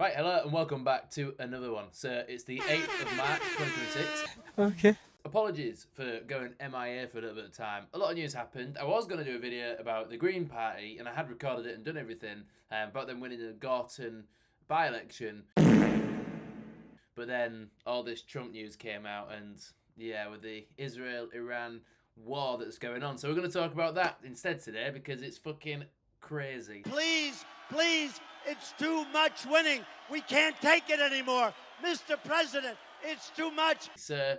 Right, hello and welcome back to another one. So it's the 8th of March 2026. Okay. Apologies for going MIA for a little bit of time. A lot of news happened. I was going to do a video about the Green Party and I had recorded it and done everything about them winning the Gorton by-election. But then all this Trump news came out and yeah, with the Israel-Iran war that's going on. So we're going to talk about that instead today because it's fucking crazy. Please, it's too much winning. We can't take it anymore. Mr. President, it's too much. So,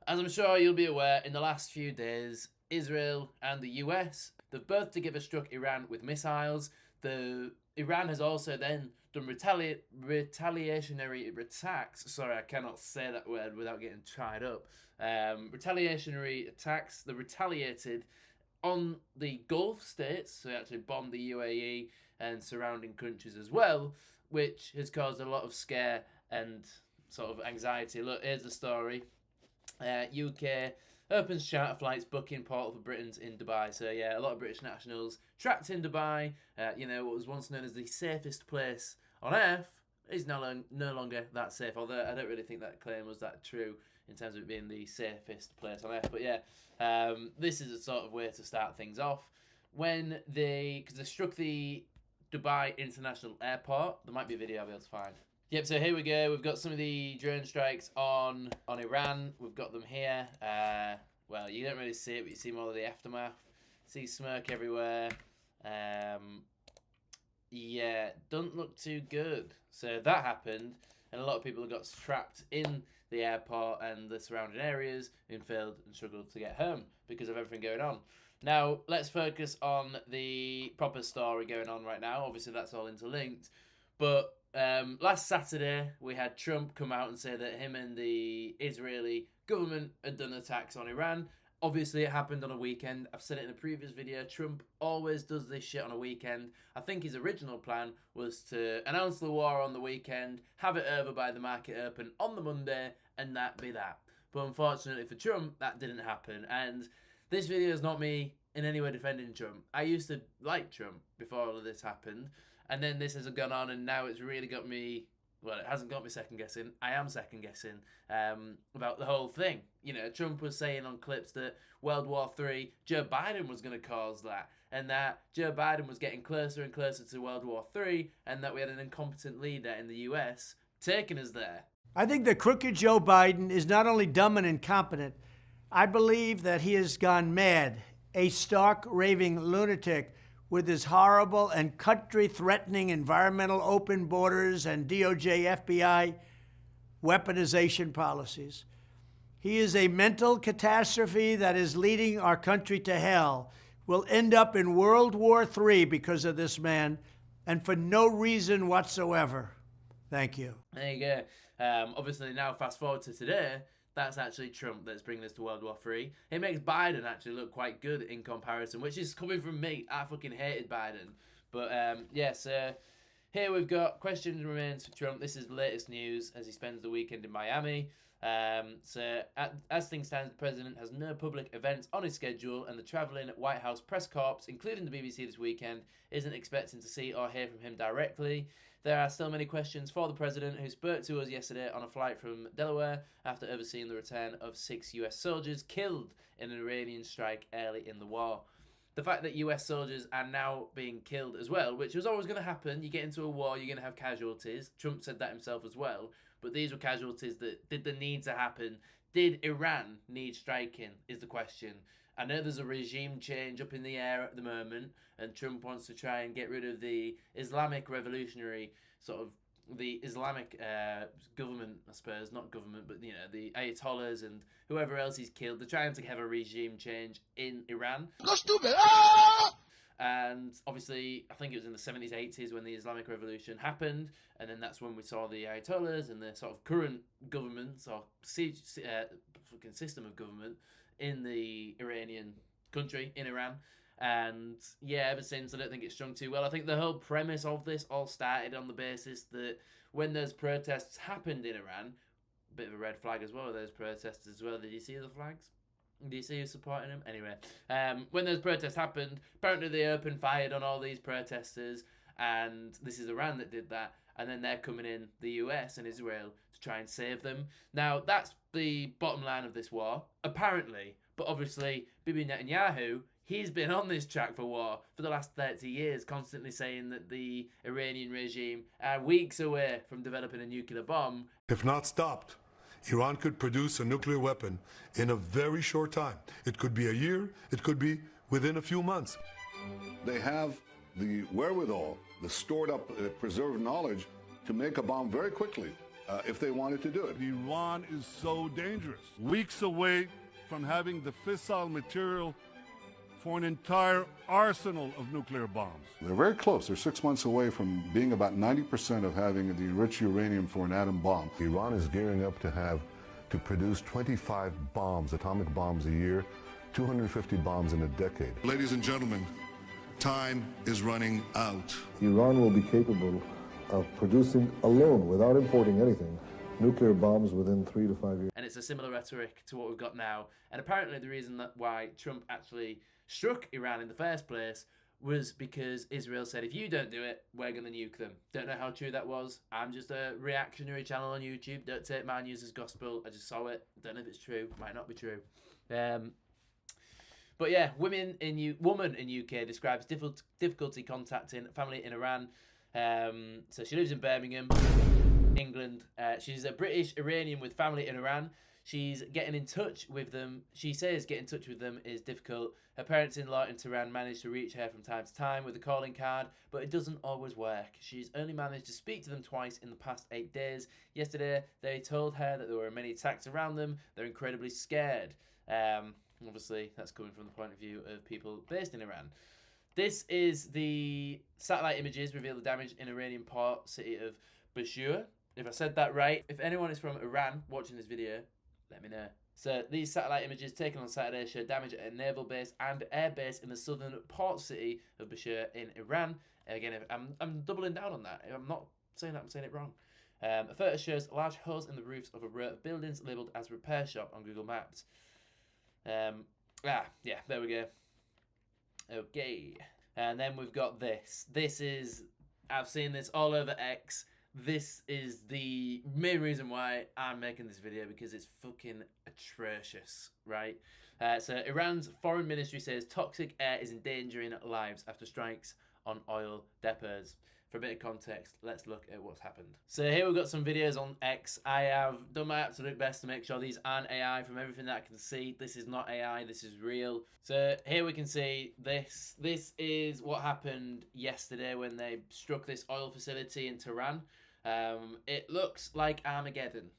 as I'm sure you'll be aware, in the last few days, Israel and the US, they've both together struck Iran with missiles. Iran has also then done retaliationary attacks. Sorry, I cannot say that word without getting tied up. Retaliationary attacks. They retaliated on the Gulf states, so they actually bombed the UAE and surrounding countries as well, which has caused a lot of scare and sort of anxiety. Look, here's the story. UK opens charter flights booking portal for Britons in Dubai. So yeah, a lot of British nationals trapped in Dubai. What was once known as the safest place on earth is no longer that safe. Although I don't really think that claim was that true in terms of it being the safest place on earth. But yeah, this is a sort of way to start things off. Because they struck the Dubai International Airport. There might be a video I'll be able to find. Yep, so here we go. We've got some of the drone strikes on Iran. We've got them here. Well, you don't really see it, but you see more of the aftermath. See smoke everywhere. Yeah, doesn't look too good. So that happened, and a lot of people got trapped in the airport and the surrounding areas and failed and struggled to get home because of everything going on. Now, let's focus on the proper story going on right now. Obviously, that's all interlinked. But last Saturday, we had Trump come out and say that him and the Israeli government had done attacks on Iran. Obviously, it happened on a weekend. I've said it in a previous video. Trump always does this shit on a weekend. I think his original plan was to announce the war on the weekend, have it over by the market open on the Monday, and that be that. But unfortunately for Trump, that didn't happen. And this video is not me in any way defending Trump. I used to like Trump before all of this happened. And then this has gone on, and now it's really got me. Well, it hasn't got me second guessing. I am second guessing about the whole thing. You know, Trump was saying on clips that World War III, Joe Biden was going to cause that, and that Joe Biden was getting closer and closer to World War III, and that we had an incompetent leader in the US taking us there. I think the crooked Joe Biden is not only dumb and incompetent, I believe that he has gone mad, a stark raving lunatic with his horrible and country-threatening environmental open borders and DOJ, FBI weaponization policies. He is a mental catastrophe that is leading our country to hell. We'll end up in World War III because of this man, and for no reason whatsoever. Thank you. There you go. Obviously, now fast forward to today, that's actually Trump that's bringing us to World War III. It makes Biden actually look quite good in comparison, which is coming from me. I fucking hated Biden. But, here we've got questions remains for Trump. This is the latest news as he spends the weekend in Miami. As things stand, the president has no public events on his schedule, and the travelling White House press corps, including the BBC this weekend, isn't expecting to see or hear from him directly. There are still many questions for the president, who spoke to us yesterday on a flight from Delaware after overseeing the return of 6 US soldiers killed in an Iranian strike early in the war. The fact that US soldiers are now being killed as well, which was always going to happen. You get into a war, you're going to have casualties. Trump said that himself as well. But these were casualties that did the need to happen. Did Iran need striking is the question. I know there's a regime change up in the air at the moment, and Trump wants to try and get rid of the Islamic revolutionary the Islamic government, I suppose, not government, but the Ayatollahs and whoever else he's killed. They're trying to have a regime change in Iran. Go stupid. Ah! And obviously, I think it was in the 70s, 80s when the Islamic Revolution happened, and then that's when we saw the Ayatollahs and the sort of current government or fucking system of government in the Iranian country, in Iran. And yeah, ever since, I don't think it's strung too well. I think the whole premise of this all started on the basis that when those protests happened in Iran, a bit of a red flag as well with those protests as well. Did you see the flags? Do you see who's supporting them? Anyway, when those protests happened, apparently they opened fire on all these protesters, and this is Iran that did that. and then they're coming in, the US and Israel, to try and save them. Now, that's the bottom line of this war, apparently. But obviously, Bibi Netanyahu, he's been on this track for war for the last 30 years, constantly saying that the Iranian regime are weeks away from developing a nuclear bomb. If not stopped, Iran could produce a nuclear weapon in a very short time. It could be a year, it could be within a few months. They have the wherewithal, the stored up, preserved knowledge to make a bomb very quickly if they wanted to do it. Iran is so dangerous. Weeks away from having the fissile material for an entire arsenal of nuclear bombs. They're very close. They're 6 months away from being about 90% of having the enriched uranium for an atom bomb. Iran is gearing up to produce 25 bombs, atomic bombs a year, 250 bombs in a decade. Ladies and gentlemen, time is running out. Iran will be capable of producing alone, without importing anything, nuclear bombs within 3 to 5 years. And it's a similar rhetoric to what we've got now. And apparently the reason that why Trump actually struck Iran in the first place was because Israel said, if you don't do it, we're going to nuke them. Don't know how true that was. I'm just a reactionary channel on YouTube. Don't take my news as gospel. I just saw it. Don't know if it's true. Might not be true. But yeah, woman in UK describes difficulty contacting family in Iran. So she lives in Birmingham, England. She's a British Iranian with family in Iran. She's getting in touch with them. She says getting in touch with them is difficult. Her parents-in-law in Tehran manage to reach her from time to time with a calling card, but it doesn't always work. She's only managed to speak to them twice in the past 8 days. Yesterday, they told her that there were many attacks around them. They're incredibly scared. Obviously, that's coming from the point of view of people based in Iran. This is the satellite images reveal the damage in Iranian port city of Bushehr. If I said that right, if anyone is from Iran watching this video, let me know. So these satellite images taken on Saturday show damage at a naval base and air base in the southern port city of Bushehr in Iran. Again, I'm doubling down on that. I'm not saying that, I'm saying it wrong. A photo shows large holes in the roofs of a row of buildings labelled as repair shop on Google Maps. Yeah, there we go. Okay. And then we've got this. This is, I've seen this all over X. This is the main reason why I'm making this video, because it's fucking atrocious, right? So Iran's foreign ministry says toxic air is endangering lives after strikes on oil depots. For a bit of context, let's look at what's happened. So here we've got some videos on X. I have done my absolute best to make sure these aren't AI. From everything that I can see, this is not AI, this is real. So here we can see this. This is what happened yesterday when they struck this oil facility in Tehran. It looks like Armageddon.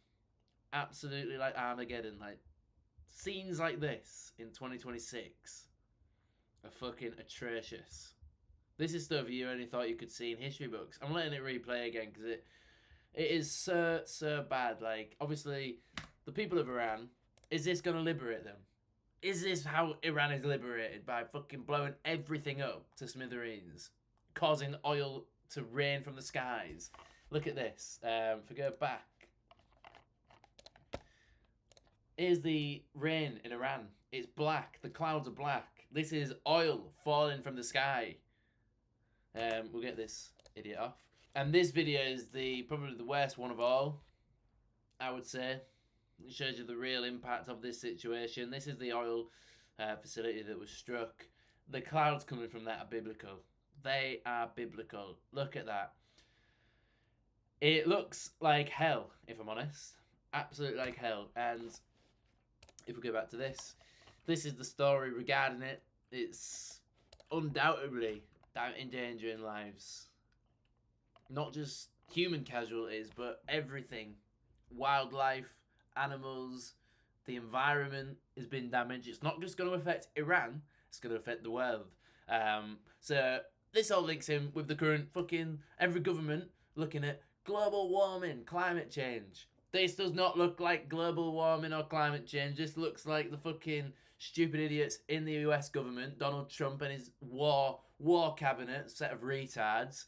Absolutely like Armageddon. Like scenes like this in 2026 are fucking atrocious. This is stuff you only thought you could see in history books. I'm letting it replay again because it is so bad. Like, obviously, the people of Iran, is this going to liberate them? Is this how Iran is liberated? By fucking blowing everything up to smithereens? Causing oil to rain from the skies? Look at this. If we go back. Here's the rain in Iran. It's black. The clouds are black. This is oil falling from the sky. We'll get this idiot off. And this video is probably the worst one of all, I would say. It shows you the real impact of this situation. This is the oil facility that was struck. The clouds coming from that are biblical. They are biblical. Look at that. It looks like hell, if I'm honest. Absolutely like hell. And if we go back to this, this is the story regarding it. It's undoubtedly endangering lives. Not just human casualties, but everything. Wildlife, animals, the environment has been damaged. It's not just going to affect Iran, it's going to affect the world. So this all links in with the current fucking every government looking at global warming, climate change. This does not look like global warming or climate change. This looks like the fucking stupid idiots in the US government, Donald Trump and his war cabinet, set of retards,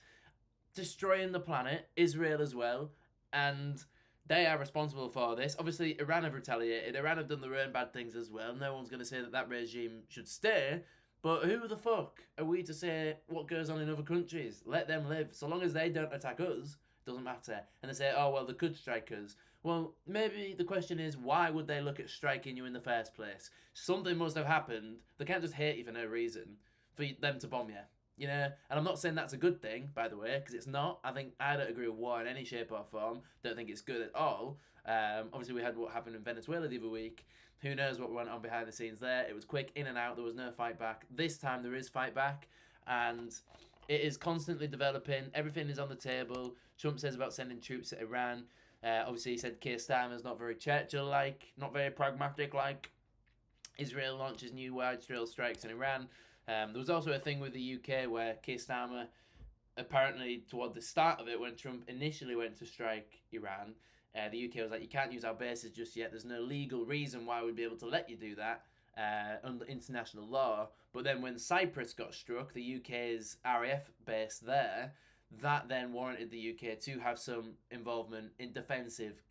destroying the planet, Israel as well, and they are responsible for this. Obviously, Iran have retaliated. Iran have done their own bad things as well. No one's going to say that regime should stay, but who the fuck are we to say what goes on in other countries? Let them live. So long as they don't attack us, Doesn't matter. And they say, oh, well, they could strike us. Well, maybe the question is, why would they look at striking you in the first place? Something must have happened. They can't just hate you for no reason, for them to bomb you. You know, and I'm not saying that's a good thing, by the way, because it's not. I don't agree with war in any shape or form. Don't think it's good at all. Obviously, we had what happened in Venezuela the other week. Who knows what went on behind the scenes there? It was quick, in and out. There was no fight back. This time there is fight back, and it is constantly developing. Everything is on the table. Trump says about sending troops to Iran. Obviously, he said Keir Starmer's not very Churchill-like, not very pragmatic-like. Israel launches new wide-scale strikes in Iran. There was also a thing with the UK where Keir Starmer, apparently toward the start of it, when Trump initially went to strike Iran, the UK was like, you can't use our bases just yet. There's no legal reason why we'd be able to let you do that under international law. But then when Cyprus got struck, the UK's RAF base there, that then warranted the UK to have some involvement in defensive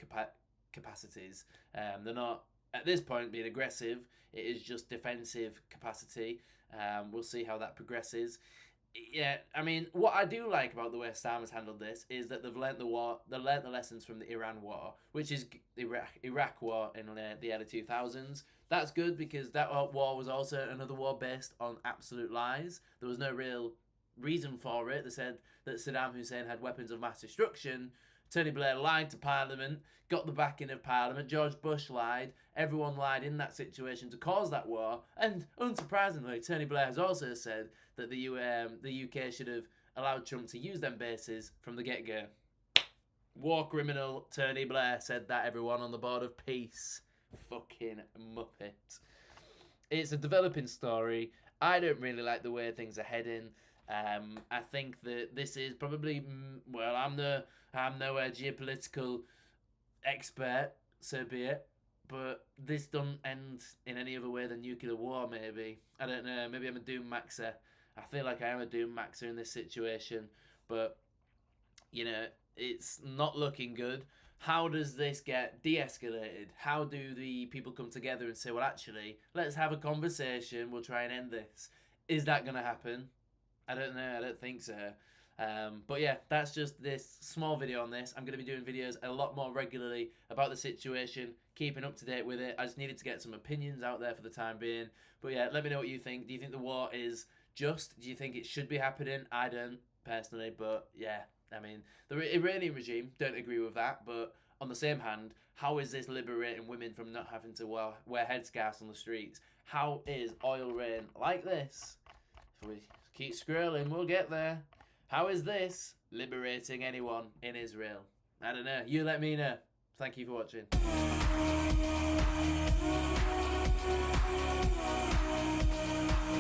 capacities. They're not, at this point, being aggressive. It is just defensive capacity. We'll see how that progresses. Yeah, I mean, what I do like about the way Starmer's handled this is that they've learnt the lessons from the Iran war, which is the Iraq war in the early 2000s. That's good because that war was also another war based on absolute lies. There was no real reason for it. They said that Saddam Hussein had weapons of mass destruction. Tony Blair lied to Parliament, got the backing of Parliament. George Bush lied. Everyone lied in that situation to cause that war. And unsurprisingly, Tony Blair has also said that the UK should have allowed Trump to use them bases from the get-go. War criminal Tony Blair said that, everyone, on the board of peace. Fucking muppet. It's a developing story. I don't really like the way things are heading. I think that this is probably, well, I'm no geopolitical expert, so be it, but this doesn't end in any other way than nuclear war, maybe. I don't know, maybe I'm a doom maxer. I feel like I am a doom maxer in this situation, but, you know, it's not looking good. How does this get de-escalated? How do the people come together and say, well, actually, let's have a conversation, we'll try and end this? Is that going to happen? I don't know, I don't think so. But yeah, that's just this small video on this. I'm going to be doing videos a lot more regularly about the situation, keeping up to date with it. I just needed to get some opinions out there for the time being. But yeah, let me know what you think. Do you think the war is just? Do you think it should be happening? I don't, personally, but yeah. I mean, the Iranian regime, don't agree with that, but on the same hand, how is this liberating women from not having to wear headscarves on the streets? How is oil rain like this? If we keep scrolling, we'll get there. How is this liberating anyone in Israel? I don't know. You let me know. Thank you for watching.